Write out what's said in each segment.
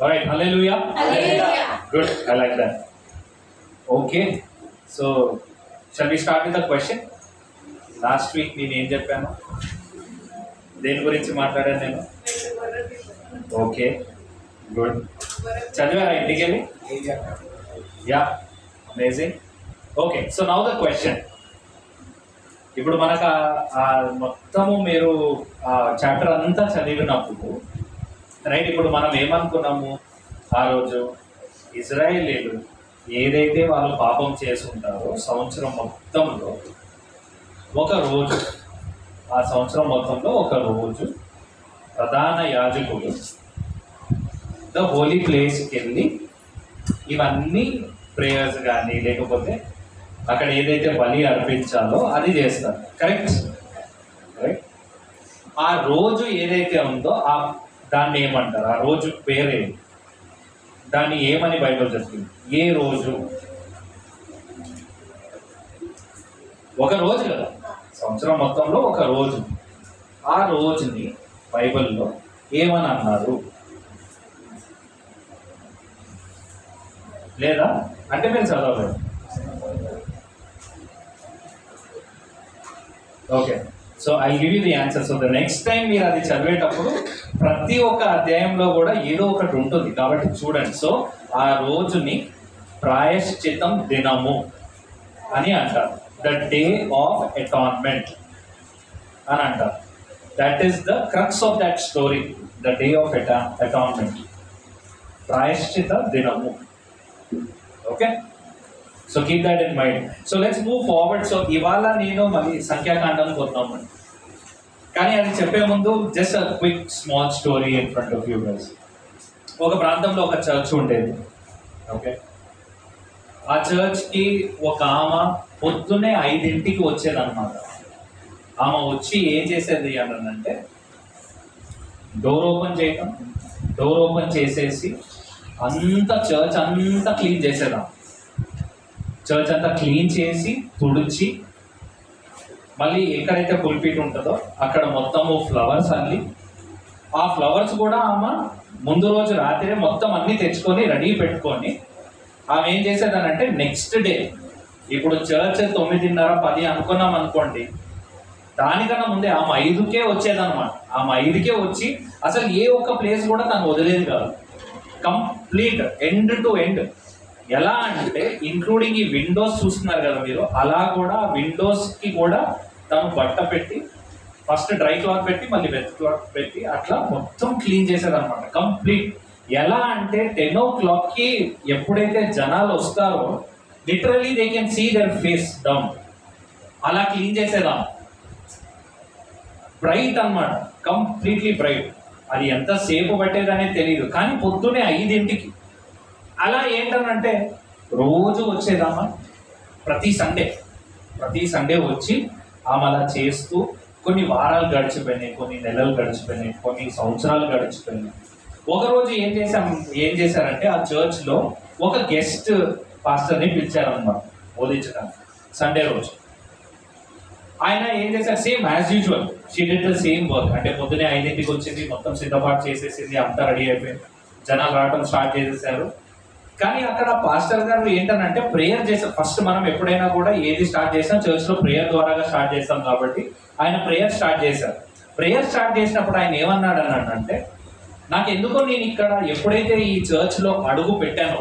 Alright, hallelujah. Hallelujah. Good, I like that. Okay, so shall we start with the question? Last week నేను ఏం చెప్పాను, దేని గురించి మాట్లాడాను నేను? Okay, good. చదివారా ఇంటికి వెళ్ళి? Yeah, amazing. Okay, so now the question. ఇప్పుడు మనకు మొత్తము మీరు చాప్టర్ అంతా చదివినప్పుడు రైట్, ఇప్పుడు మనం ఏమనుకున్నాము, ఆ రోజు ఇజ్రాయేలీలు ఏదైతే వాళ్ళు పాపం చేసుకుంటారో సంవత్సరం మొత్తంలో ఒక రోజు, ఆ సంవత్సరం మొత్తంలో ఒక రోజు ప్రధాన యాజకుడు ద హోలీ ప్లేస్కి వెళ్ళి ఇవన్నీ ప్రేయర్స్ కానీ లేకపోతే అక్కడ ఏదైతే బలి అర్పించాలో అది చేస్తారు. Correct right. ఆ రోజు ఏదైతే ఉందో దాన్ని ఏమంటారు? ఆ రోజు పేరేమి? దాన్ని ఏమని బైబిల్ చెప్తుంది? ఏ రోజు? ఒక రోజు కదా, సంవత్సరం మొత్తంలో ఒక రోజు. ఆ రోజుని బైబిల్లో ఏమని అన్నారు? లేదా అంటే మీరు చదవలేదు. Okay, so I give you the answer. So the next time మీరు అది చదివేటప్పుడు ప్రతి ఒక్క అధ్యాయంలో కూడా ఏదో ఒకటి ఉంటుంది కాబట్టి చూడండి. సో ఆ రోజుని ప్రాయశ్చిత్తం దినము అని అంటారు. ద డే ఆఫ్ అటాన్మెంట్ అని అంటారు. That is the crux of that story, the day of atonement, ప్రాయశ్చిత దినము. Okay, so keep that in mind. So let's move forward. So ఇవాళ నేను మళ్ళీ సంఖ్యాకాండం పోతున్నాము, కానీ అది చెప్పే ముందు just a quick small story in front of you guys. ఒక ప్రాంతంలో ఒక చర్చ్ ఉండేది. ఓకే, ఆ చర్చ్కి ఒక ఆమె పొద్దున్నే 5 వచ్చేదన్నమాట. ఆమె వచ్చి ఏం చేసేది అంటే డోర్ ఓపెన్ చేసేసి అంతా చర్చ్ అంతా క్లీన్ చేసేదాం. చర్చ్ అంతా క్లీన్ చేసి తుడిచి మళ్ళీ ఎక్కడైతే పుల్పీట్ ఉంటుందో అక్కడ మొత్తము ఫ్లవర్స్ అల్లి, ఆ ఫ్లవర్స్ కూడా ఆమె ముందు రోజు రాత్రి మొత్తం అన్నీ తెచ్చుకొని రెడీ పెట్టుకొని ఆమె ఏం చేసేదానంటే నెక్స్ట్ డే, ఇప్పుడు చర్చ్ 9:30-10 అనుకున్నాం అనుకోండి, దానికన్నా ముందే ఆమె 5కే వచ్చేదన్నమాట. ఆమె 5కే వచ్చి అసలు ఏ ఒక్క ప్లేస్ కూడా తను వదిలేదు కాదు, కంప్లీట్ ఎండ్ టు ఎండ్. ఎలా అంటే ఇంక్లూడింగ్ ఈ విండోస్ చూస్తున్నారు కదా మీరు, అలా కూడా విండోస్కి కూడా తను బట్ట పెట్టి ఫస్ట్ డ్రై క్లాత్ పెట్టి మళ్ళీ వెత్ క్లాత్ పెట్టి అట్లా మొత్తం క్లీన్ చేసేదన్నమాట కంప్లీట్. ఎలా అంటే 10 o'clockకి ఎప్పుడైతే జనాలు వస్తారో literally they can see their face down, అలా క్లీన్ చేసేదాం. బ్రైట్ అన్నమాట, కంప్లీట్లీ బ్రైట్. అది ఎంత సేపు పట్టేదనేది తెలియదు, కానీ పొద్దునే 5 అలా ఏంటనంటే రోజు వచ్చేదామా, ప్రతి సండే వచ్చి ఆమె అలా చేస్తూ కొన్ని వారాలు గడిచిపోయినాయి, కొన్ని నెలలు గడిచిపోయినాయి, కొన్ని సంవత్సరాలు గడిచిపోయినాయి. ఒకరోజు ఏం చేశారంటే ఆ చర్చ్లో ఒక గెస్ట్ పాస్టర్ని పిలిచారన్నమాట బోధించడానికి సండే రోజు. ఆయన ఏం చేశారు, same as usual she did the same work. అంటే పొద్దునే 5 వచ్చింది, మొత్తం సిద్ధపాటు చేసేసింది, అంతా రెడీ అయిపోయింది, జనాలు రావడం స్టార్ట్ చేసేసారు. కానీ అక్కడ పాస్టర్ గారు ఏంటనంటే ప్రేయర్ చేశారు. ఫస్ట్ మనం ఎప్పుడైనా కూడా ఏది స్టార్ట్ చేసినా చర్చ్లో ప్రేయర్ ద్వారాగా స్టార్ట్ చేస్తాం కాబట్టి ఆయన ప్రేయర్ స్టార్ట్ చేశారు. ప్రేయర్ స్టార్ట్ చేసినప్పుడు ఆయన ఏమన్నాడు అంటే, నాకు ఎందుకో నేను ఇక్కడ ఎప్పుడైతే ఈ చర్చ్లో అడుగు పెట్టానో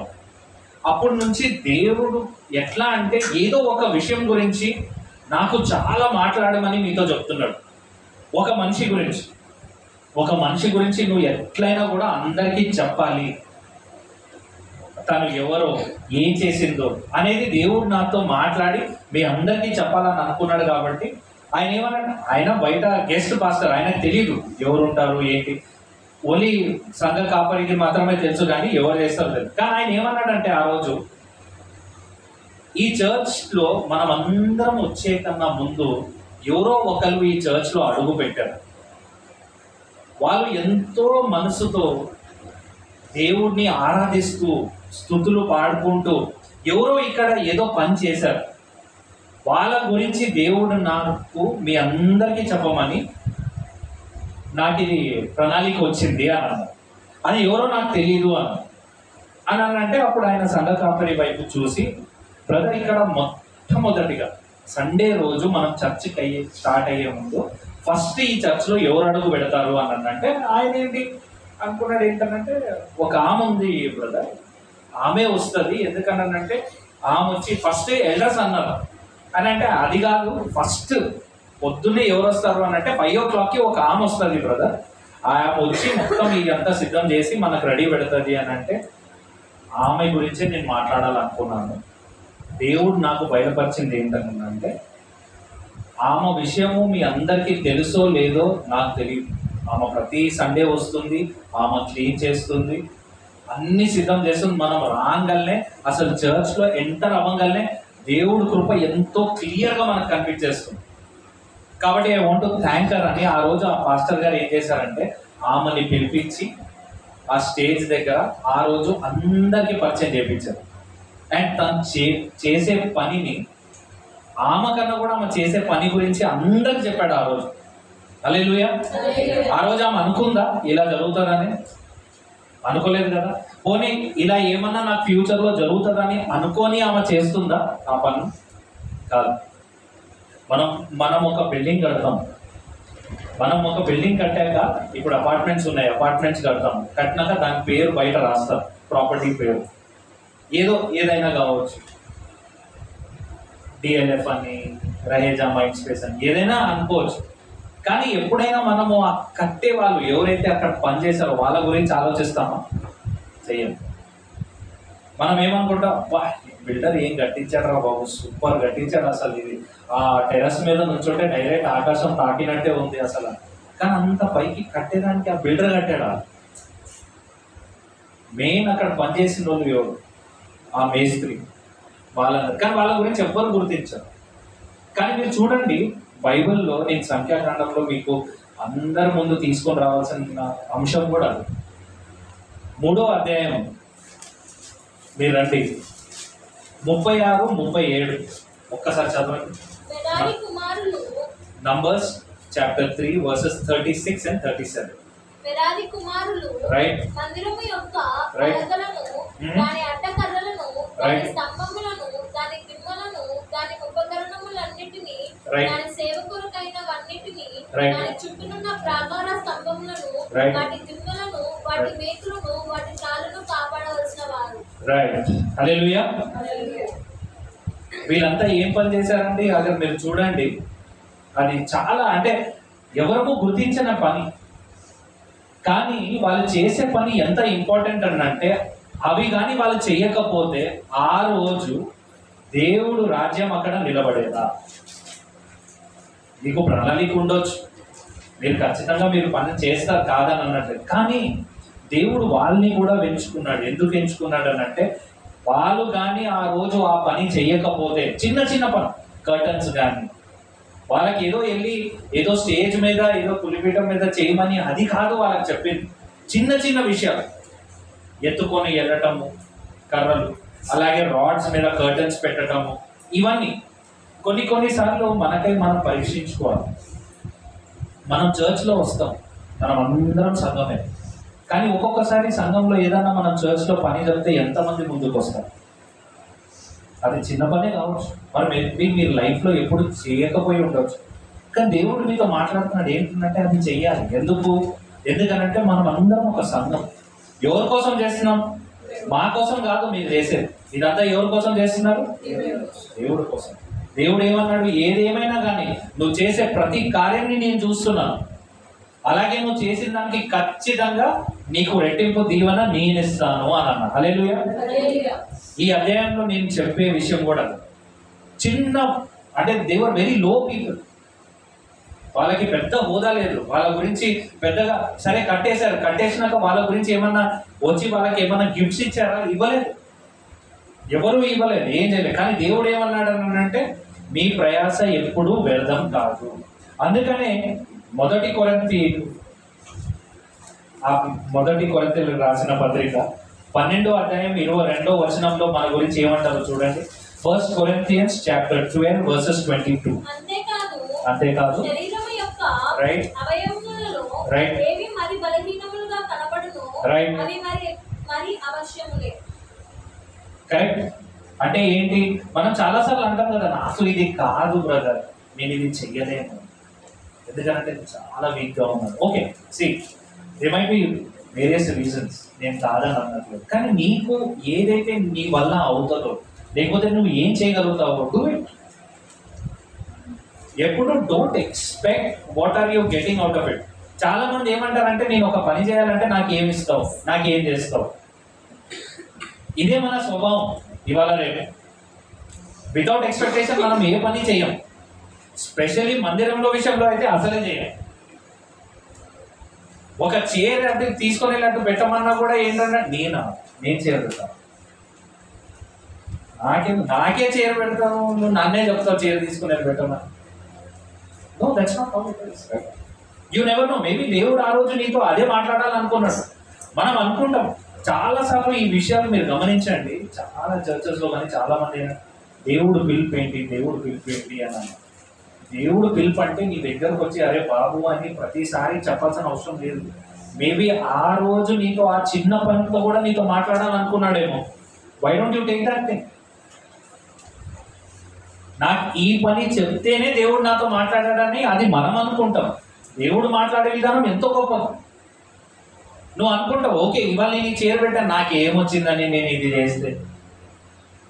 అప్పటి నుంచి దేవుడు ఎట్లా అంటే ఏదో ఒక విషయం గురించి నాకు చాలా మాట్లాడమని మీతో చెప్తున్నాడు. ఒక మనిషి గురించి నువ్వు ఎట్లయినా కూడా అందరికీ చెప్పాలి, తను ఎవరో ఏం చేసిందో అనేది దేవుడు నాతో మాట్లాడి మీ అందరికీ చెప్పాలని అనుకున్నాడు. కాబట్టి ఆయన ఏమన్నాడు, ఆయన బయట గెస్ట్ పాస్టర్, ఆయనకు తెలియదు ఎవరు ఉంటారు ఏంటి, ఓన్లీ సంఘ కాపరికి మాత్రమే తెలుసు కానీ ఎవరు చేస్తారో తెలుసు. కానీ ఆయన ఏమన్నాడంటే ఆ రోజు ఈ చర్చ్లో మనం అందరం వచ్చే కన్నా ముందు ఎవరో ఒకరు ఈ చర్చ్లో అడుగు పెట్టారు. వాళ్ళు ఎంతో మనసుతో దేవుడిని ఆరాధిస్తూ స్తుతులు పాడుకుంటూ ఎవరో ఇక్కడ ఏదో పని చేశారు. వాళ్ళ గురించి దేవుడు నాకు మీ అందరికీ చెప్పమని నాకు ఇది ప్రణాళిక వచ్చింది అన్నారు. అని ఎవరో నాకు తెలియదు అని అంటే అప్పుడు ఆయన సంఘ కాపరి వైపు చూసి, బ్రదర్ ఇక్కడ మొట్టమొదటిగా సండే రోజు మనం చర్చికి స్టార్ట్ అయ్యే ముందు ఫస్ట్ ఈ చర్చ్లో ఎవరు అడుగు పెడతారు అని అంటే ఆయన ఏంటి అనుకున్నాడు, ఏంటంటే ఒక ఆమె ఉంది బ్రదర్, ఆమె వస్తుంది. ఎందుకనంటే ఆమె వచ్చి ఫస్ట్ ఎల్డర్స్ అన్నారు అని అంటే, అది కాదు, ఫస్ట్ పొద్దున్నే ఎవరు వస్తారు అని అంటే 5 o'clockకి ఒక ఆమె వస్తుంది బ్రదర్, ఆమె వచ్చి మొత్తం ఇదంతా సిద్ధం చేసి మనకు రెడీ పెడుతుంది అని అంటే, ఆమె గురించే నేను మాట్లాడాలనుకున్నాను. దేవుడు నాకు బయలుపరిచింది ఏంటంటే, ఆమె విషయము మీ అందరికీ తెలుసో లేదో నాకు తెలియదు. ఆమె ప్రతి సండే వస్తుంది, ఆమె క్లీన్ చేస్తుంది, అన్ని సిద్ధం చేస్తుంది. మనం రాగానే అసలు చర్చ్లో ఎంటర్ అవ్వగానే దేవుడు కృప ఎంతో క్లియర్గా మనకు కనిపించేస్తుంది. కాబట్టి I want to thank her అని ఆ రోజు ఆ పాస్టర్ గారు ఏం చేశారంటే, ఆమెని పిలిపించి ఆ స్టేజ్ దగ్గర ఆ రోజు అందరికీ పరిచయం చేయించారు. అండ్ తను చేసే పనిని, ఆమె కన్నా కూడా ఆమె చేసే పని గురించి అందరికి చెప్పాడు ఆ రోజు. హల్లెలూయా. ఆ రోజు ఆమె అనుకుందా ఇలా జరుగుతుందని? అనుకోలేదు కదా. పోనీ ఇలా ఏమన్నా నాకు ఫ్యూచర్లో జరుగుతుందని అనుకొని ఆమె చేస్తుందా ఆ పని? కాదు. మనం ఒక బిల్డింగ్ కడతాం. మనం ఒక బిల్డింగ్ కట్టాక ఇప్పుడు అపార్ట్మెంట్స్ ఉన్నాయి, అపార్ట్మెంట్స్ కడతాం. కట్టినాక దాని పేరు బయట రాస్తారు, ప్రాపర్టీ పేరు ఏదైనా కావచ్చు, డిఎల్ఎఫ్ అని, రహేజా మైండ్ స్పేస్ అని, ఏదైనా అనుకోవచ్చు. కానీ ఎప్పుడైనా మనము ఆ కట్టే వాళ్ళు ఎవరైతే అక్కడ పనిచేశారో వాళ్ళ గురించి ఆలోచిస్తామా? చెయ్యం. మనం ఏమనుకుంటాం, అబ్బా బిల్డర్ ఏం కట్టించాడు రా బాబు, సూపర్ కట్టించాడు, అసలు ఇది ఆ టెరస్ మీద నుంచుంటే డైరెక్ట్ ఆకాశం తాకినట్టే ఉంది అసలు. కానీ అంత పైకి కట్టేదానికి ఆ బిల్డర్ కట్టాడా? మెయిన్ అక్కడ పనిచేసిన వాళ్ళు ఎవరు? ఆ మేస్త్రి. కానీ వాళ్ళ గురించి ఎవ్వరు గుర్తించారు. కానీ మీరు చూడండి, బైబిల్లో నేను సంఖ్యాకాండంలో మీకు అందరి ముందు తీసుకొని రావాల్సిన అంశం కూడా అది. 3వ అధ్యాయం మీరు రండి, 36, 37 ఒక్కసారి చదవండి. Numbers chapter 3 verses 36 and 37. మెరారి కుమారులు మందిరము యొక్క పలకలను, దాని అడ్డకర్రలను, దాని స్తంభములను, దాని దిమ్మలను, దాని ఉపకరణములన్నిటినీ, దాని సేవకులకైనవన్నిటినీ, దాని చుట్టూనున్న ప్రాకార స్తంభములను, వాటి దిమ్మలను, వాటి మేకులను, వాటి తాళ్ళను కాపాడవలసిన వారు. హల్లెలూయా. వీళ్ళంతా ఏం పని చేశారండి? అక్కడ మీరు చూడండి, అది చాలా అంటే ఎవరము గుర్తించిన పని. కానీ వాళ్ళు చేసే పని ఎంత ఇంపార్టెంట్ అంటే, అవి కానీ వాళ్ళు చేయకపోతే ఆ రోజు దేవుడు రాజ్యం అక్కడ నిలబడేదా? మీకు ప్రణాళిక ఉండొచ్చు, మీరు ఖచ్చితంగా మీరు పని చేస్తారు కాదని అన్నట్లేదు. కానీ దేవుడు వాళ్ళని కూడా ఎంచుకున్నాడు. ఎందుకు ఎంచుకున్నాడు అని అంటే, వాళ్ళు కానీ ఆ రోజు ఆ పని చేయకపోతే, చిన్న చిన్న పని, కర్టన్స్ కానీ, వాళ్ళకి ఏదో స్టేజ్ మీద ఏదో పులిపీఠం మీద చేయమని అది కాదు వాళ్ళకి చెప్పింది. చిన్న చిన్న విషయాలు, ఎత్తుకొని వెళ్ళటము, కర్రలు, అలాగే రాడ్స్ మీద కర్టన్స్ పెట్టడము, ఇవన్నీ కొన్నిసార్లు మనకై మనం పరీక్షించుకోవాలి. మనం చర్చ్లో వస్తాం, మనం అందరం సంఘమే. కానీ ఒక్కొక్కసారి సంఘంలో ఏదన్నా మనం చర్చ్లో పని జరిగితే ఎంతమంది ముందుకు వస్తారు? అది చిన్న పనే కావచ్చు, మరి మీరు లైఫ్లో ఎప్పుడు చేయకపోయి ఉండవచ్చు. కానీ దేవుడు మీతో మాట్లాడుతున్నాడు ఏంటంటే అది చెయ్యాలి. ఎందుకనంటే మనం అందరం ఒక సంఘం. ఎవరి కోసం చేస్తున్నాం? మా కోసం కాదు మీరు చేసేది. ఇదంతా ఎవరి కోసం చేస్తున్నారు? దేవుడి కోసం. దేవుడు ఏమన్నాడు? ఏదేమైనా కానీ నువ్వు చేసే ప్రతి కార్యాన్ని నేను చూస్తున్నాను, అలాగే నువ్వు చేసిన దానికి ఖచ్చితంగా నీకు రెట్టింపు దీవెన నేను ఇస్తాను అని అన్నాడు. హల్లెలూయా. ఈ అధ్యాయంలో నేను చెప్పే విషయం కూడా చిన్న, అంటే they were very low people. వాళ్ళకి పెద్ద హోదా లేదు, వాళ్ళ గురించి పెద్దగా సరే కట్టేసినాక వాళ్ళ గురించి ఏమన్నా వచ్చి వాళ్ళకి ఏమన్నా గిఫ్ట్స్ ఇచ్చారా? ఇవ్వలేదు, ఎవరు ఇవ్వలేదు, ఏం చేయలేదు. కానీ దేవుడు ఏమన్నాడు అంటే, మీ ప్రయాస ఎప్పుడూ వ్యర్థం కాదు. అందుకనే మొదటి కొరింథీయులకు రాసిన పత్రిక 12వ అధ్యాయం 22వ వచనంలో మన గురించి ఏమంటారో చూడండి. 1 Corinthians chapter 12 verses 22. శరీరము యొక్క అవయవములలో ఏవి మరి బలహీనములుగా కనబడును, రైట్. అవి మరి అవశ్యములే. కరెక్ట్. అంటే ఏంటి, మనం చాలాసార్లు అంటాం కదా, నాకు ఇది కాదు బ్రదర్, నేను ఇది చెయ్యలేను, ఎందుకంటే చాలా వీక్గా ఉన్నాను. Okay, see they might be various reasons, నేను కాదని అన్నట్లేదు. కానీ నీకు ఏదైతే నీ వల్ల అవుతుందో, లేకపోతే నువ్వు ఏం చేయగలుగుతావో డూ ఇట్. ఎప్పుడు don't expect what are you getting out of it. చాలా మంది ఏమంటారంటే, నేను ఒక పని చేయాలంటే నాకు ఏమి ఇస్తావు, నాకేం చేస్తావు. ఇదే మన స్వభావం ఇవాళ రేపు. వితౌట్ ఎక్స్పెక్టేషన్ మనం ఏ పని చేయం. స్పెషల్లీ మందిరంలో విషయంలో అయితే అసలే చేయం. ఒక చైర్ అంటే తీసుకొని వెళ్ళట్టు పెట్టమన్నా కూడా ఏంటంటే నేను చైర్ పెడతాను, నాకే చైర్ పెడతాను, నువ్వు నన్నే చెప్తావు చైర్ తీసుకుని వెళ్ళి పెట్టమని. No, that's not how it is. You never know, maybe దేవుడు ఆ రోజు నీతో అదే మాట్లాడాలనుకున్నాడు. మనం అనుకుంటాం చాలాసార్లు ఈ విషయాలు మీరు గమనించండి. చాలా చర్చెస్లో కానీ చాలా మంది దేవుడు పిలుపు ఏంటి, దేవుడు పిలుపు ఏంటి అని అన్నారు. దేవుడు పిలుపు అంటే నీ దగ్గరకు వచ్చి అరే బాబు అని ప్రతిసారి చెప్పాల్సిన అవసరం లేదు. మేబీ ఆ రోజు నీతో ఆ చిన్న పనితో కూడా నీతో మాట్లాడాలనుకున్నాడేమో. Why don't you take that thing? నాకు ఈ పని చెప్తేనే దేవుడు నాతో మాట్లాడాడని అది మనం అనుకుంటాం. దేవుడు మాట్లాడే విధానం ఎంతో గొప్పది. నువ్వు అనుకుంటావు, ఓకే ఇవాళ నేను చేరబెట్టాను, నాకు ఏమొచ్చిందని నేను ఇది చేస్తే.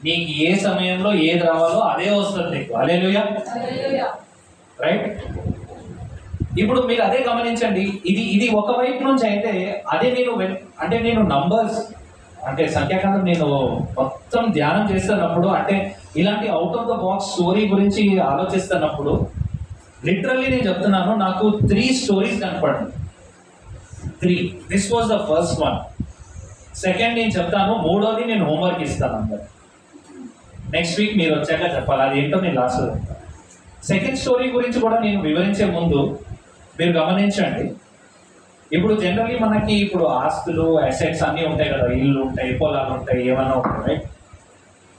నీకు ఏ సమయంలో ఏది రావాలో అదే వస్తుంది నీకు. హల్లెలూయా, రైట్. ఇప్పుడు మీరు అదే గమనించండి. ఇది ఒక వైపు నుంచి అయితే అదే నేను నంబర్స్ అంటే సంఖ్యాకాండం నేను మొత్తం ధ్యానం చేస్తున్నప్పుడు, అంటే ఇలాంటి out of the box story గురించి ఆలోచిస్తున్నప్పుడు లిటరల్లీ నేను చెప్తున్నాను, నాకు 3 స్టోరీస్ కనపడింది. 3. This was the first one. Second నేను చెప్తాను, మూడోది నేను హోంవర్క్ ఇస్తాను అందరు. నెక్స్ట్ వీక్ మీరు వచ్చాక చెప్పాలి, అది ఏంటో నేను లాస్ట్లో చెప్తాను. సెకండ్ స్టోరీ గురించి కూడా నేను వివరించే ముందు మీరు గమనించండి. ఇప్పుడు జనరల్లీ మనకి ఇప్పుడు ఆస్తులు, అసెట్స్ అన్నీ ఉంటాయి కదా, ఇల్లు ఉంటాయి, పొలాలు ఉంటాయి, ఏమైనా ఉంటాయి, రైట్.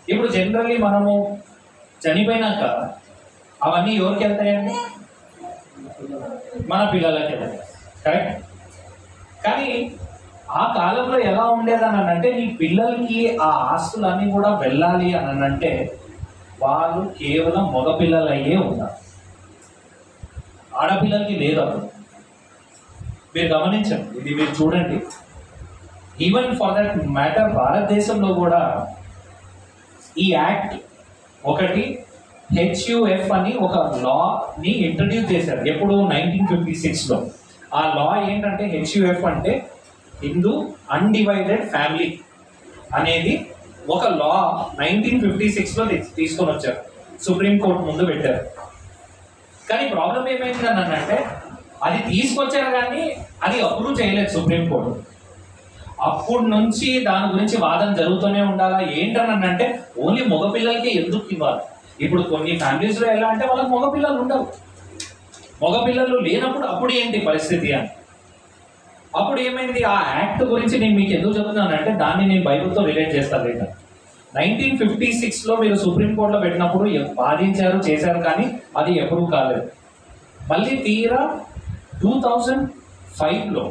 ఇప్పుడు జనరల్లీ మనము చనిపోయినాక అవన్నీ ఎవరికి వెళ్తాయండి? మన పిల్లలకి వెళ్తాయి, కరెక్ట్. కానీ ఆ కాలంలో ఎలా ఉండేదని అంటే, నీ పిల్లలకి ఆ ఆస్తులన్నీ కూడా వెళ్ళాలి అని అంటే వాళ్ళు కేవలం మగపిల్లలు అయ్యే ఉన్నారు, ఆడపిల్లలకి లేదు అప్పుడు. మీరు గమనించండి, ఇది మీరు చూడండి. ఈవెన్ ఫర్ దట్ మ్యాటర్ భారతదేశంలో కూడా ఈ యాక్ట్ ఒకటి HUF అని ఒక లాని ఇంట్రడ్యూస్ చేశారు. ఎప్పుడు 1956లో. ఆ లా ఏంటంటే HUF అంటే హిందూ అన్డివైడెడ్ ఫ్యామిలీ అనేది ఒక లా 1956లో తీసుకొని వచ్చారు, సుప్రీంకోర్టు ముందు పెట్టారు. కానీ ప్రాబ్లం ఏమైంది అని అంటే, అది తీసుకొచ్చారు కానీ అది అప్రూవ్ చేయలేదు సుప్రీంకోర్టు. అప్పటి నుంచి దాని గురించి వాదన జరుగుతూనే ఉండాలా. ఏంటని అంటే ఓన్లీ మగపిల్లలకి ఎందుకు ఇవ్వాలి? ఇప్పుడు కొన్ని ఫ్యామిలీస్లో ఎలా అంటే వాళ్ళకి మగపిల్లలు ఉండవు, మగపిల్లలు లేనప్పుడు అప్పుడు ఏంటి పరిస్థితి అని. అప్పుడు ఏమైంది, ఆ యాక్ట్ గురించి నేను మీకు ఎందుకు చెప్తున్నానంటే దాన్ని నేను బైబిల్తో రిలేట్ చేస్తాను. లేదా 1956లో మీరు సుప్రీంకోర్టులో పెట్టినప్పుడు వాదించారు, చేశారు, కానీ అది అప్రూవ్ కాలేదు. మళ్ళీ తీరా 2005లో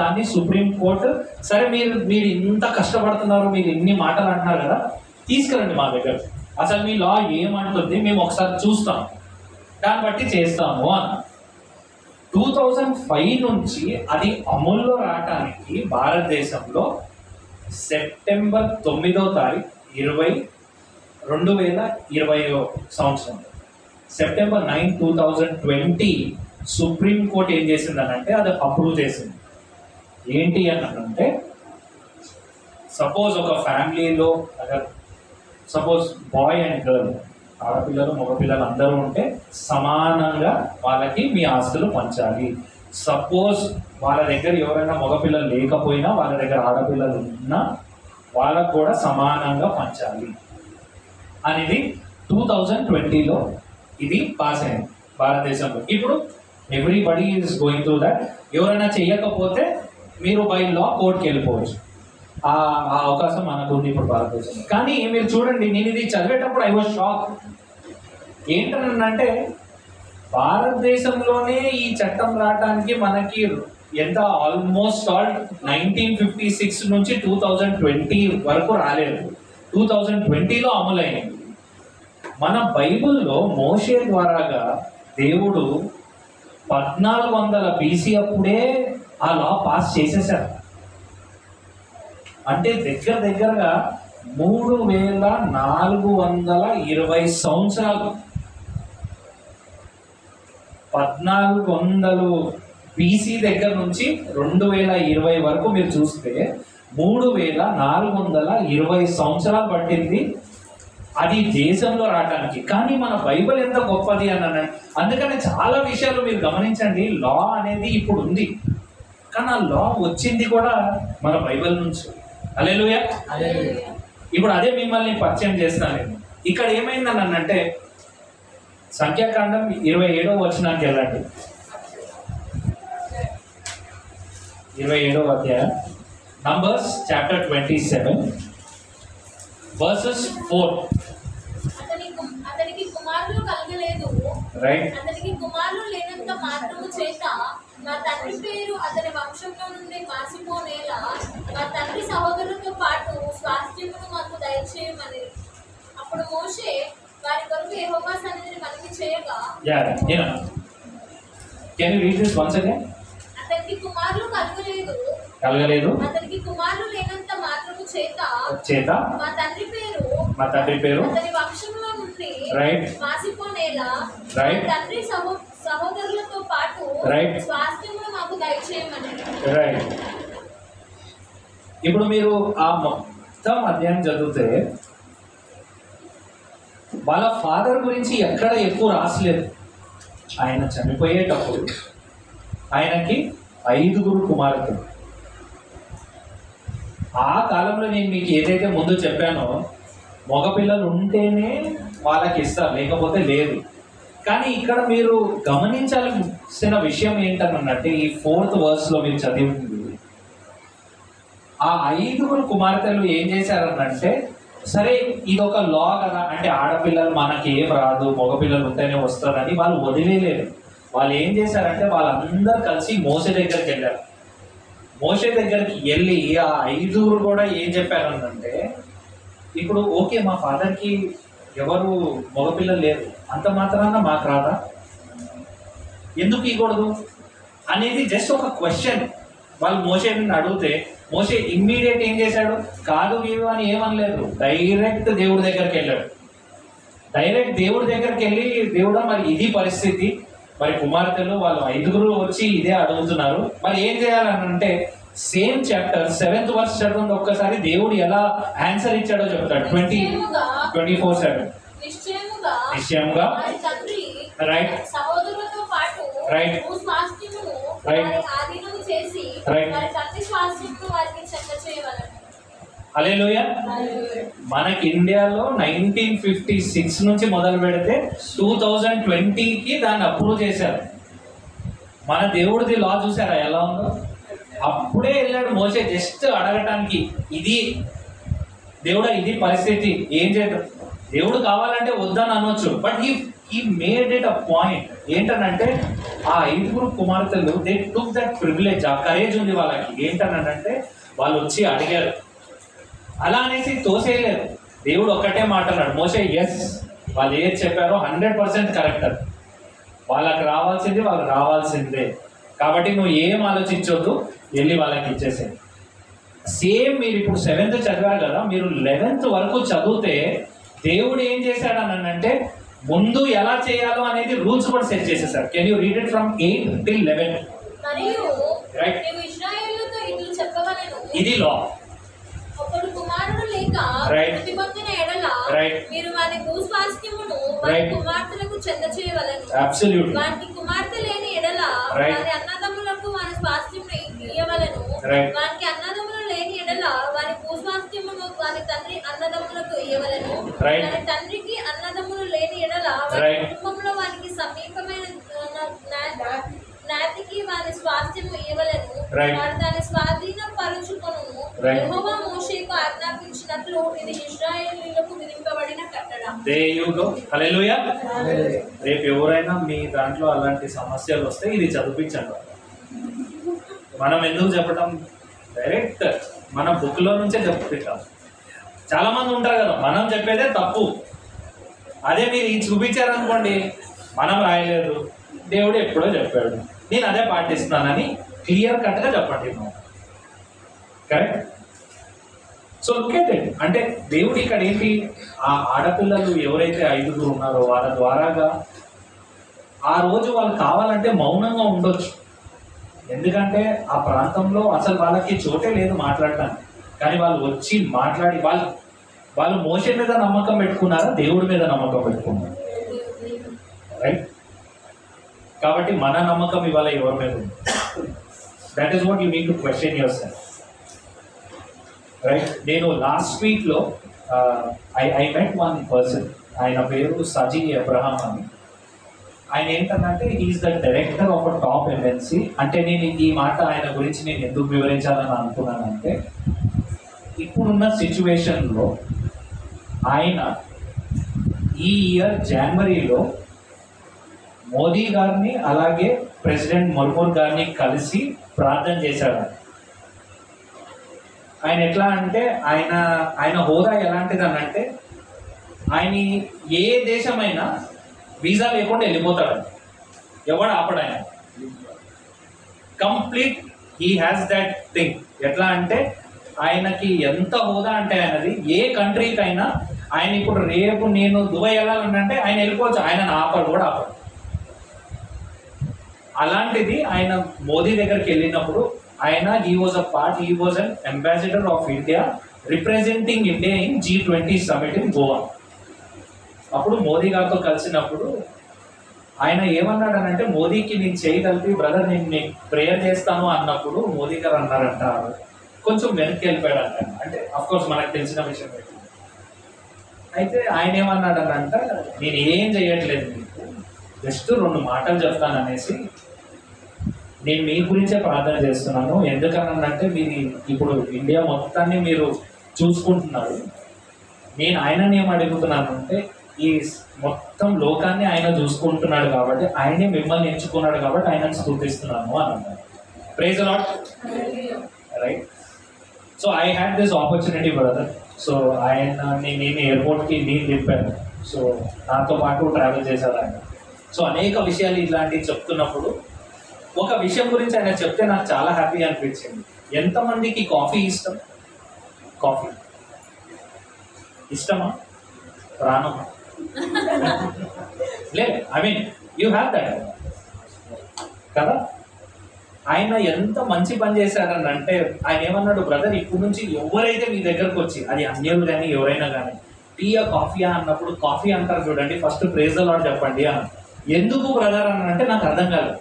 దాన్ని సుప్రీంకోర్టు సరే మీరు ఇంత కష్టపడుతున్నారు, మీరు ఇన్ని మాటలు అంటున్నారు కదా, తీసుకురండి మా దగ్గర, అసలు మీ లా ఏమంటుంది మేము ఒకసారి చూస్తాం, దాన్ని బట్టి చేస్తాము అన్న. 2005 నుంచి అది అమల్లో రావటానికి భారతదేశంలో సెప్టెంబర్ 9వ తారీఖు 2020 సంవత్సరం సెప్టెంబర్ 9, 2020 సుప్రీంకోర్టు ఏం చేసిందనంటే అది అప్రూవ్ చేసింది. ఏంటి అనంటే, సపోజ్ ఒక ఫ్యామిలీలో సపోజ్ బాయ్ అండ్ గర్ల్, ఆడపిల్లలు మగపిల్లలు అందరూ ఉంటే సమానంగా వాళ్ళకి మీ ఆస్తులు పంచాలి. సపోజ్ వాళ్ళ దగ్గర ఎవరైనా మగపిల్లలు లేకపోయినా, వాళ్ళ దగ్గర ఆడపిల్లలు ఉన్నా వాళ్ళకు కూడా సమానంగా పంచాలి అనేది 2020లో ఇది పాస్ అయింది భారతదేశంలో. ఇప్పుడు everybody is going through that. ఎవరైనా చెయ్యకపోతే మీరు బై లా కోర్టుకి వెళ్ళిపోవచ్చు. ఆ అవకాశం మనకు ఉంది ఇప్పుడు భారతదేశంలో. కానీ మీరు చూడండి, నేను ఇది చదివేటప్పుడు ఐ వాజ్ షాక్. ఏంటనంటే భారతదేశంలోనే ఈ చట్టం రావడానికి మనకి ఎంత ఆల్మోస్ట్ ఆల్ 1956 నుంచి 2020 వరకు రాలేదు. 2020లో అమలైంది. మన బైబిల్లో మోషే ద్వారాగా దేవుడు 1400 BC అప్పుడే ఆ లా పాస్ చేసేసారు. అంటే దగ్గరగా 3420 సంవత్సరాలు, 1400 BC దగ్గర నుంచి 2020 వరకు మీరు చూస్తే 3420 సంవత్సరాలు పట్టింది అది దేశంలో రావడానికి. కానీ మన బైబిల్ ఎంత గొప్పది అన్నాను. అందుకని చాలా విషయాలు మీరు గమనించండి. లా అనేది ఇప్పుడు ఉంది, కానీ ఆ లా వచ్చింది కూడా మన బైబిల్ నుంచి. హల్లెలూయా. ఇప్పుడు అదే మిమ్మల్ని పరిచయం చేస్తాను నేను. ఇక్కడ ఏమైందని అంటే సంఖ్యాకాండం 27వ వచనానికి వెళ్ళండి. 27వ అధ్యాయం, నంబర్స్ చాప్టర్ 27 verses 4. అతనికి కుమారులు కలగలేదు. రైట్. అతనికి కుమారులు లేనంత మాత్రము చేత మా తండ్రి పేరు అతని వంశంలో నుండి మాసిపోనేలా మా తండ్రి సహోదరులతో పాటు స్వాస్థ్యమును మాకు దయచేయమని. అప్పుడు మోషే వారి కొరకు యెహోవా సన్నిధిని మనవి చేయగా, Can you read this once again? అతనికి కుమారులు కలగలేదు. అతనికి కుమారులు లేనంత మాత్రము చేత మా తండ్రి పేరు అతని వంశంలో నుండి మాసిపోనేలా మా తండ్రి సహోదరులతో పాటు స్వాస్థ్యమును మాకు దయచేయమని. ఇప్పుడు మీరు ఆ మొత్తం అధ్యాయం చదివితే వాళ్ళ ఫాదర్ గురించి ఎక్కడ ఎక్కువ రాసలేదు. ఆయన చనిపోయేటప్పుడు ఆయనకి 5 కుమార్తెలు. ఆ కాలంలో నేను మీకు ఏదైతే ముందు చెప్పానో మగపిల్లలు ఉంటేనే వాళ్ళకి ఇస్తారు, లేకపోతే లేదు. కానీ ఇక్కడ మీరు గమనించాల్సిన విషయం ఏంటనంటే ఈ 4th verseలో మీరు చదివింది, ఆ 5 కుమార్తెలు ఏం చేశారనంటే, సరే ఇదొక లా కదా, అంటే ఆడపిల్లలు మనకి ఏం రాదు, మగపిల్లలు ఉంటేనే వస్తారని వాళ్ళు వదిలేలేరు. వాళ్ళు ఏం చేశారంటే వాళ్ళందరూ కలిసి మోసే దగ్గరికి వెళ్ళారు. మోసే దగ్గరికి వెళ్ళి ఆ 5 కూడా ఏం చెప్పారనంటే, ఇప్పుడు ఓకే మా ఫాదర్కి ఎవరు మగపిల్లలు లేరు, అంత మాత్రాన మాకు రాదా, ఎందుకు ఇవ్వకూడదు అనేది జస్ట్ ఒక క్వశ్చన్ వాళ్ళు మోసేని అడిగితే, మోసే ఇమ్మీడియట్ ఏం చేశాడు, కాదు గీవు అని ఏమనలేదు, డైరెక్ట్ దేవుడి దగ్గరికి వెళ్ళాడు. డైరెక్ట్ దేవుడి దగ్గరికి వెళ్ళి, దేవుడా మరి ఇది పరిస్థితి, మరి కుమార్తెలు వాళ్ళు 5 వచ్చి ఇదే అడుగుతున్నారు, మరి ఏం చేయాలని అంటే సేమ్ చాప్టర్ 7th verse చదవండి ఒక్కసారి. దేవుడు ఎలా ఆన్సర్ ఇచ్చాడో చెప్తాడు. 24:7 నిశ్చయముగా రైట్ సహోదరులతో పాటు రైట్ స్వాస్థ్యమును ఆధీనము చేసి వారి తండ్రి స్వాస్థ్యమును వారికి చెందచేయవలెను. హల్లెలూయా. మనకి ఇండియాలో 1956 నుంచి మొదలు పెడితే 2020కి దాన్ని అప్రూవ్ చేశారు. మన దేవుడిది లా చూసారా ఎలా ఉందో? అప్పుడే వెళ్ళాడు మోసే జస్ట్ అడగటానికి, ఇది దేవుడా ఇది పరిస్థితి ఏం చేయడం, దేవుడు కావాలంటే వద్దని అనొచ్చు, but he made it a point. ఏంటనంటే ఆ 5 కుమార్తెలు దే టుక్ దట్ ప్రివిలేజ్, ఆ కరేజ్ ఉంది వాళ్ళకి. ఏంటనంటే వాళ్ళు వచ్చి అడిగారు, అలా అనేసి తోసేయలేదు. దేవుడు ఒక్కటే మాట్లాడాడు, మోసే ఎస్ వాళ్ళు ఏది చెప్పారో 100% కరెక్ట్, అది వాళ్ళకి రావాల్సింది వాళ్ళకి రావాల్సిందే, కాబట్టి నువ్వు ఏం ఆలోచించొద్దు, వెళ్ళి వాళ్ళకి ఇచ్చేసేది. సేమ్ మీరు ఇప్పుడు 7th చదివారు కదా, మీరు 11th వరకు చదివితే దేవుడు ఏం చేశాడు అని అంటే ముందు ఎలా చేయాలో అనేది రూల్స్ కూడా సెట్ చేసేసారు. Can you read it from 8 till 11? మరియు రైట్, నీవు ఇశ్రాయేలుతో ఇట్లు చెప్పవలెను, ఇది లా. ఒకడు కుమారుడు లేక ప్రతిపొందిన ఎడల మీరు వారి భూస్వాస్థ్యమును వారి కుమార్తెలకు చెందచేయవలెను. అబ్సల్యూట్లీ. వారికి కుమార్తె లేని ఎడల వారి అన్నదమ్ములకు వారి స్వాస్థ్యమును ఇయ్యవలెను. వారికి అన్నదమ్ములు లేని ఎడల వారి భూస్వాస్థ్యమును వారి తండ్రి అన్నదమ్ములకు ఇయ్యవలెను. వారి తండ్రికి అన్నదమ్ములు లేని ఎడల వారి కుటుంబంలో వారికి సమీపమైన జ్ఞాతికి వారి స్వాస్థ్యము ఇవ్వలేను, వారు దాని స్వాధీనం పరుచుకొనును. యెహోవా మోషేకు ఆజ్ఞాపించినట్లు ఇది ఇశ్రాయేలీయులకు విధింపబడిన కట్టడ. హల్లెలూయా. రేపు ఎవరైనా మీ దాంట్లో అలాంటి సమస్యలు వస్తే ఇది చదివించండి. మనం ఎందుకు చెప్పడం, డైరెక్ట్ మన బుక్లో నుంచే చెప్పుకుంటాం. చాలా మంది ఉంటారు కదా, మనం చెప్పేదే తప్పు. అదే మీరు ఇది చూపించారనుకోండి, మనం రాయలేదు, దేవుడు ఎప్పుడో చెప్పాడు, నేను అదే పాటిస్తున్నానని క్లియర్ కట్గా చెప్పండి. Correct. So look at it. అంటే దేవుడు ఇక్కడ ఏంటి, ఆ ఆడపిల్లలు ఎవరైతే 5 ఉన్నారో వాళ్ళ ద్వారాగా ఆ రోజు వాళ్ళు కావాలంటే మౌనంగా ఉండొచ్చు. ఎందుకంటే ఆ ప్రాంతంలో అసలు వాళ్ళకి చోటే లేదు మాట్లాడటానికి. కానీ వాళ్ళు వచ్చి మాట్లాడి వాళ్ళు మోషే మీద నమ్మకం పెట్టుకున్నారా, దేవుడి మీద నమ్మకం పెట్టుకున్నారు. రైట్. కాబట్టి మన నమ్మకం ఇవాళ ఎవరి మీద ఉంది? That is what you need to question your self. Right. నేను లాస్ట్ వీక్లో ఐ మెట్ వన్ పర్సన్. ఆయన పేరు సజీ అబ్రహాం అని. ఆయన ఏంటంటే is the director of a top MNC. అంటే నేను ఈ మాట ఆయన గురించి నేను ఎందుకు వివరించాలని అనుకున్నానంటే, ఇప్పుడున్న సిచ్యువేషన్లో ఆయన ఈ ఇయర్ జనవరిలో మోదీ గారిని అలాగే ప్రెసిడెంట్ ముర్ము గారిని కలిసి ప్రార్థన చేశాడు. ఆయన ఎట్లా అంటే ఆయన హోదా ఎలాంటిది అని అంటే, ఆయన ఏ దేశమైనా వీసా లేకుండా వెళ్ళిపోతాడు, ఎవడు ఆపడు ఆయన. Complete he has that thing. ఎట్లా అంటే ఆయనకి ఎంత హోదా అంటే ఆయనది, ఏ కంట్రీకైనా ఆయన ఇప్పుడు రేపు నేను దుబాయ్ వెళ్ళాలంటే ఆయన వెళ్ళిపోవచ్చు, ఆయన ఆపడు కూడా ఆపడు. అలాంటిది ఆయన మోదీ దగ్గరికి వెళ్ళినప్పుడు ఆయన he was an ambassador of India representing India in G20 summit in Goa. అప్పుడు మోదీ గారితో కలిసినప్పుడు ఆయన ఏమన్నాడనంటే, మోదీకి నేను చేయగలిపి బ్రదర్ నేను నీకు ప్రేయర్ చేస్తాను అన్నప్పుడు మోదీ గారు అన్నారంట, కొంచెం వెనక్కి వెళ్ళిపోయాడంట. అంటే అఫ్కోర్స్ మనకు తెలిసిన విషయం. అయితే ఆయన ఏమన్నాడనంట, నేను ఏం చేయట్లేదు, మీకు జస్ట్ 2 మాటలు చెప్తాననేసి నేను మీ గురించే ప్రార్థన చేస్తున్నాను. ఎందుకనంటే మీరు ఇప్పుడు ఇండియా మొత్తాన్ని మీరు చూసుకుంటున్నారు. నేను ఆయనని ఏం అడుగుతున్నాను అంటే, ఈ మొత్తం లోకాన్ని ఆయన చూసుకుంటున్నాడు కాబట్టి, ఆయనే మిమ్మల్ని ఎంచుకున్నాడు కాబట్టి ఆయనను స్తుతిస్తున్నాను అని అన్నారు. Praise the Lord. Right. So I had this opportunity brother. So నేను ఎయిర్పోర్ట్కి నేను తిప్పాను. సో నాతో పాటు ట్రావెల్ చేశారు ఆయన. సో అనేక విషయాలు ఇలాంటివి చెప్తున్నప్పుడు ఒక విషయం గురించి ఆయన చెప్తే నాకు చాలా హ్యాపీ అనిపించింది. ఎంతమందికి కాఫీ ఇష్టం? కాఫీ ఇష్టమా? ప్రాణమా? లేదు, I mean you have that కదా. ఆయన ఎంత మంచి పని చేశారని అంటే, ఆయన ఏమన్నాడు, బ్రదర్ ఇప్పుడు నుంచి ఎవరైతే మీ దగ్గరకు వచ్చి, అది అన్యులు కానీ ఎవరైనా కానీ, టీయా కాఫీయా అన్నప్పుడు కాఫీ అంటారు చూడండి, ఫస్ట్ ప్రైజ్ ది లార్డ్ చెప్పండి అని. ఎందుకు బ్రదర్ అని అంటే నాకు అర్థం కాలేదు.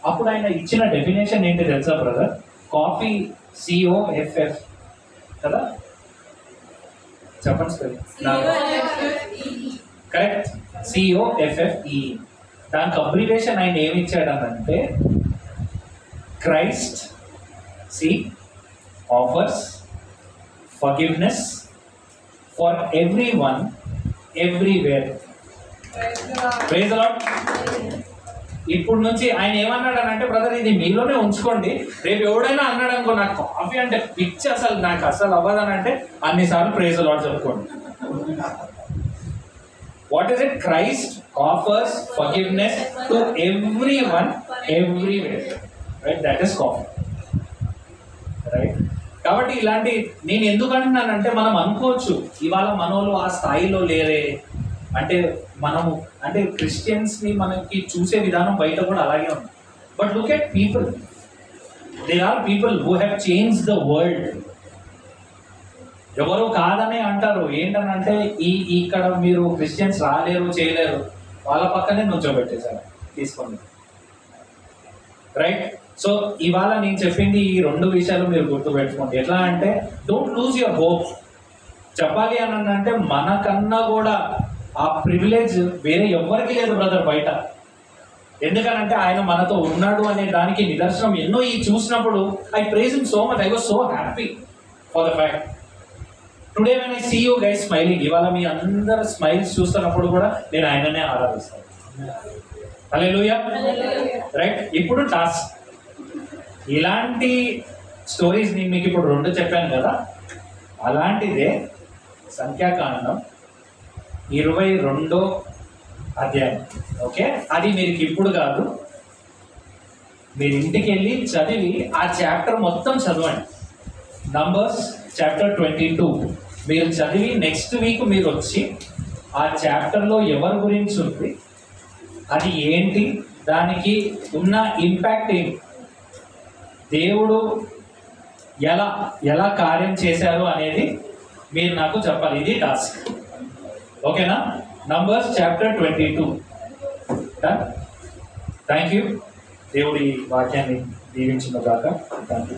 అప్పుడు ఆయన ఇచ్చిన డెఫినేషన్ ఏంటి తెలుసా బ్రదర్? కాఫీ COFF కదా, చెప్పండి సార్. Correct, COFFE. దానికి అబ్రివేషన్ ఆయన ఏమి ఇచ్చాడనంటే, Christ offers forgiveness for everyone everywhere. Praise the Lord. ఇప్పుడు నుంచి ఆయన ఏమన్నాడు అని అంటే, బ్రదర్ ఇది మీలోనే ఉంచుకోండి, రేపు ఎవడైనా అన్నాడు అనుకో నాకు కాఫీ అంటే పిచ్చి, అసలు నాకు అసలు అవ్వదని అంటే అన్నిసార్లు ప్రైజ్ ది లార్డ్ చెప్పుకోండి. What is it? Christ offers forgiveness to everyone everywhere. Right, that is coffee. Right. కాబట్టి ఇలాంటి నేను ఎందుకు అంటున్నానంటే, మనం అనుకోవచ్చు ఇవాళ మనోళ్ళు ఆ స్థాయిలో లేరే అంటే, మనము అంటే క్రిస్టియన్స్ని మనకి చూసే విధానం బయట కూడా అలాగే ఉంది. But look at people, they are people who have change the world. ఎవరు కాదనే అంటారు. ఏంటనంటే ఇక్కడ మీరు క్రిస్టియన్స్ రాలేరు చేయలేరు, వాళ్ళ పక్కనే నుంచోబెట్టేశారు తీసుకోండి. రైట్. సో ఇవాళ నేను చెప్పింది ఈ 2 విషయాలు మీరు గుర్తుపెట్టుకోండి. ఎట్లా అంటే, డోంట్ లూజ్ యువర్ హోప్. చెప్పాలి అని అంటే మనకన్నా కూడా ఆ ప్రివిలేజ్ వేరే ఎవరికి లేదు బ్రదర్ బయట. ఎందుకనంటే ఆయన మనతో ఉన్నాడు అనే దానికి నిదర్శనం ఎన్నో ఈ చూసినప్పుడు I praise him so much. I was so happy for the fact. Today when I see you guys smiling, ఇవాళ మీ అందరు స్మైల్స్ చూస్తున్నప్పుడు కూడా నేను ఆయననే ఆరాధిస్తాను. హల్లెలూయా. రైట్. ఇప్పుడు టాస్క్ ఇలాంటి స్టోరీస్ నేను మీకు ఇప్పుడు 2 చెప్పాను కదా, అలాంటిదే సంఖ్యాకాండం 22వ అధ్యాయం. ఓకే, అది మీకు ఇప్పుడు కాదు, మీరు ఇంటికి వెళ్ళి చదివి ఆ చాప్టర్ మొత్తం చదవండి. నంబర్స్ చాప్టర్ 22 మీరు చదివి నెక్స్ట్ వీక్ మీరు వచ్చి ఆ చాప్టర్లో ఎవరి గురించి ఉంది, అది ఏంటి, దానికి ఉన్న ఇంపాక్ట్ ఏంటి, దేవుడు ఎలా ఎలా కార్యం చేశారు అనేది మీరు నాకు చెప్పాలి. ఇది టాస్క్. ఓకేనా? Numbers chapter 22. Thank you. దేవుడి వాక్యాన్ని దీవించిన దాకా థ్యాంక్ యూ.